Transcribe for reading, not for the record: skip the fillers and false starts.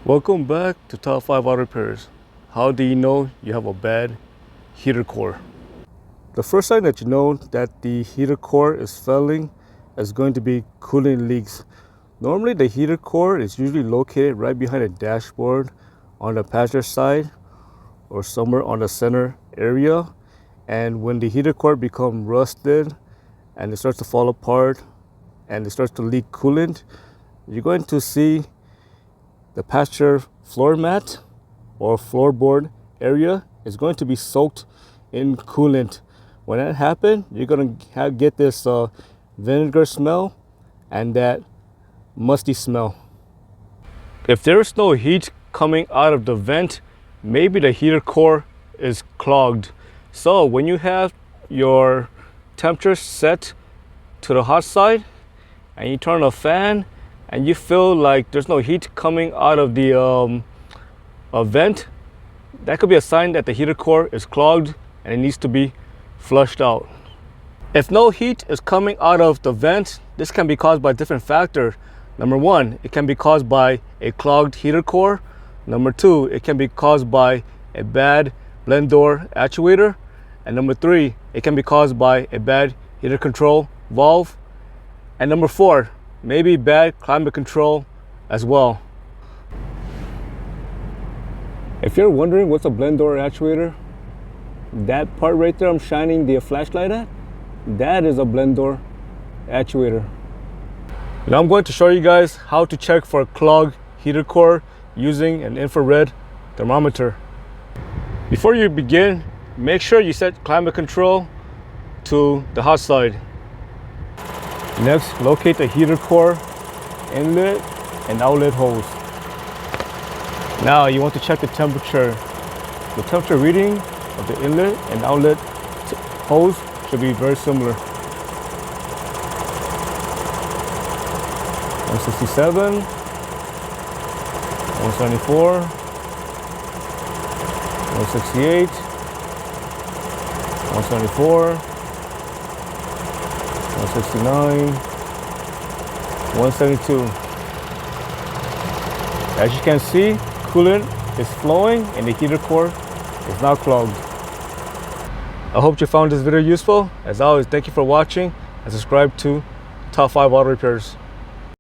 Welcome back to Top 5 Auto Repairs. How do you know you have a bad heater core? The first sign that you know that the heater core is failing is going to be coolant leaks. Normally the heater core is usually located right behind the dashboard on the passenger side or somewhere on the center area. And when the heater core becomes rusted and it starts to fall apart and it starts to leak coolant, you're going to see the passenger floor mat or floorboard area is going to be soaked in coolant. When that happens, you're going to get this vinegar smell and that musty smell. If there is no heat coming out of the vent, maybe the heater core is clogged. So when you have your temperature set to the hot side and you turn on a fan and you feel like there's no heat coming out of the vent, that could be a sign that the heater core is clogged and it needs to be flushed out. If no heat is coming out of the vent, this can be caused by different factors. Number one, it can be caused by a clogged heater core. Number two, it can be caused by a bad blend door actuator. And number three, it can be caused by a bad heater control valve. And number four, maybe bad climate control as well. If you're wondering what's a blend door actuator, that part right there I'm shining the flashlight at, that is a blend door actuator. Now I'm going to show you guys how to check for a clogged heater core using an infrared thermometer. Before you begin, make sure you set climate control to the hot side. Next, locate the heater core inlet and outlet hose. Now you want to check the temperature. The temperature reading of the inlet and outlet hose should be very similar. 167, 174, 168, 174, 169, 172. As you can see, coolant is flowing and the heater core is now clogged. I hope you found this video useful. As always, thank you for watching and subscribe to Top 5 Auto Repairs.